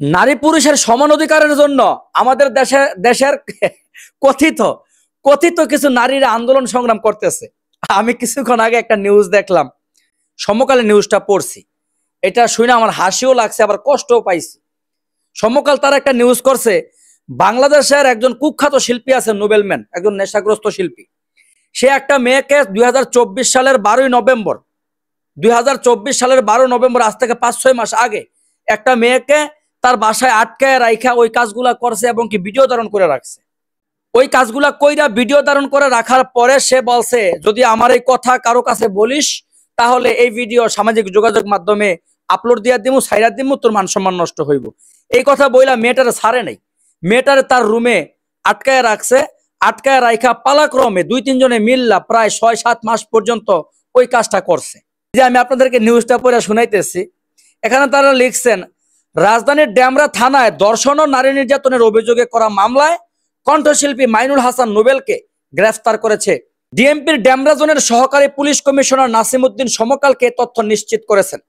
নারী পুরুষের সমান অধিকারের জন্য আমাদের দেশের কথিত কথিত কিছু নারীরা আন্দোলন সংগ্রাম করতেছে। আমি কিছুক্ষণ আগে একটা নিউজ দেখলাম, সমকালে নিউজটা পড়ছি। এটা শুনে আমার হাসিও লাগছে, আবার কষ্টও পাইছি। সমকাল তারা একটা নিউজ করছে, বাংলাদেশের একজন কুখ্যাত শিল্পী আছে, নোবেলম্যান, একজন নেশাগ্রস্ত শিল্পী। সে একটা মেয়েকে 2024 সালের 12 নভেম্বর 2024 সালের 12 নভেম্বর, আজ থেকে 5-6 মাস আগে, একটা মেয়েকে তার বাসায় আটকায় রাখা ওই কাজগুলা করছে এবং কি ভিডিও ধারণ করে রাখছে। ওই কাজগুলা কইরা ভিডিও ধারণ করে রাখার পরে সে বলছে, যদি আমার এই কথা কারো কাছে বলিস তাহলে এই ভিডিও সামাজিক যোগাযোগ মাধ্যমে আপলোড দিয়া দিমু, সাইরা দিমু, তোর মান সম্মান নষ্ট হইব। এই কথা বইলা মেয়েটারে ছাড়ে নাই, মেয়েটারে তার রুমে আটকায় রাখছে। আটকায় রাখা পালাক্রমে 2-3 জনে মিল্লা প্রায় 6-7 মাস পর্যন্ত ওই কাজটা করছে। যে আমি আপনাদেরকে নিউজটা পড়ে শুনাইতেছি। এখানে তারা লিখছেন, রাজধানীর ডেমরা থানায় ধর্ষণ ও নারী নির্যাতনের অভিযোগে করা মামলায় কণ্ঠশিল্পী মাইনুল হাসান নোবেলকে গ্রেফতার করেছে ডিএমপির ডেমরা জোনের সহকারী পুলিশ কমিশনার নাসিম উদ্দিন সমকালকে তথ্য নিশ্চিত করেছেন।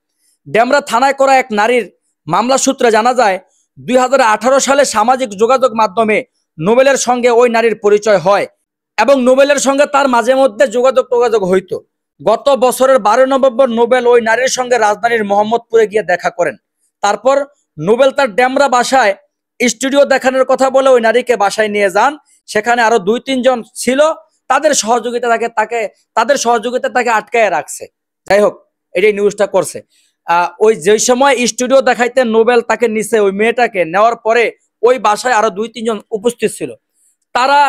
ডেমরা থানায় করা এক নারীর মামলা সূত্রে জানা যায়, 2018 সালে সামাজিক যোগাযোগ মাধ্যমে নোবেলের সঙ্গে ওই নারীর পরিচয় হয় এবং নোবেলের সঙ্গে তার মাঝে মধ্যে যোগাযোগ হইতো। গত বছরের 12 নভেম্বর নোবেল ওই নারীর সঙ্গে রাজধানীর মোহাম্মদপুরে গিয়ে দেখা করেন। তারপর নোবেল তার ডেমরা বাসায় স্টুডিও দেখানোর কথা বলে ওই নারীকে বাসায় নিয়ে যান। সেখানে আরো 2-3 জন ছিল, তাদের সহযোগিতা তাকে আটকায় রাখছে। যাই হোক, এটাই নিউজটা করছে। ওই যে সময় স্টুডিও দেখাইতে নোবেল তাকে নিচে, ওই মেয়েটাকে নেওয়ার পরে ওই বাসায় আরো 2-3 জন উপস্থিত ছিল। তারা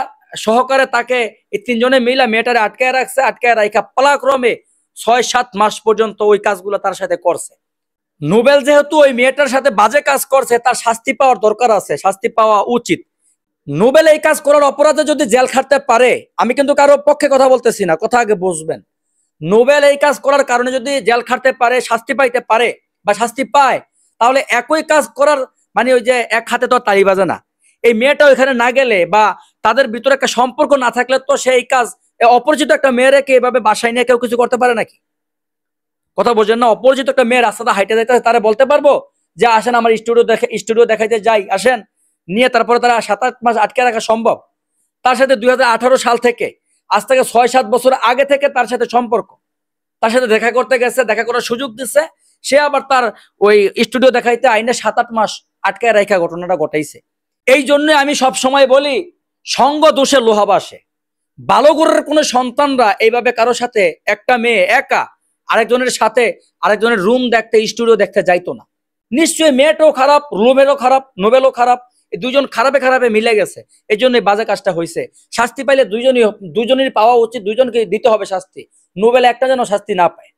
সহকারে তাকে, এই 3 জনে মিলা মেয়েটারে আটকায় রাখছে। আটকায় রাখা পালাক্রমে 6-7 মাস পর্যন্ত ওই কাজগুলো তার সাথে করছে। নোবেল যেহেতু ওই মেয়েটার সাথে বাজে কাজ করছে, তার শাস্তি পাওয়ার দরকার আছে, শাস্তি পাওয়া উচিত। নোবেল এই কাজ করার অপরাধে যদি জেল খাটতে পারে, আমি কিন্তু কারো পক্ষে কথা বলতেছি না, কথা আগে বুঝবেন। নোবেল এই কাজ করার কারণে যদি জেল খাটতে পারে, শাস্তি পাইতে পারে বা শাস্তি পায়, তাহলে একই কাজ করার মানে ওই যে এক হাতে তো তালি বাজে না। এই মেয়েটা ওইখানে না গেলে বা তাদের ভিতরে একটা সম্পর্ক না থাকলে তো সেই কাজ, অপরিচিত একটা মেয়েরে কে এভাবে বাসায় নিয়ে কেউ কিছু করতে পারে নাকি? কথা বোঝেন না? অপরিচিত একটা মেয়ের রাস্তাটা হাইটে যাইতে তারা বলতে পারবো যে আসেন আমার স্টুডিও দেখাইতে যাই, আসেন নিয়ে, তারপরে তারা 7-8 মাস আটকে রাখা সম্ভব? তার সাথে 2018 সাল থেকে, আজ থেকে 6-7 বছর আগে থেকে তার সাথে সম্পর্ক, তার সাথে দেখা করতে গেছে, দেখা করার সুযোগ দিচ্ছে, সে আবার তার ওই স্টুডিও দেখাইতে আইনে 7-8 মাস আটকায় রাখা ঘটনাটা ঘটাইছে। এই জন্য আমি সব সময় বলি, সঙ্গ দোষে লোহা বাসে। ভালো ঘরের কোনো সন্তানরা এইভাবে কারো সাথে, একটা মেয়ে একা আরেকজনের সাথে আরেকজনের রুম দেখতে, স্টুডিও দেখতে যাইতো না। নিশ্চয়ই মেয়েটাও খারাপ, রুমেরও খারাপ, নোবেলও খারাপ, এই দুজন খারাপে মিলে গেছে, এই জন্য বাজে কাজটা হয়েছে। শাস্তি পাইলে দুজনেরই পাওয়া উচিত, দুজনকে দিতে হবে শাস্তি। নোবেল একটা যেন শাস্তি না পায়।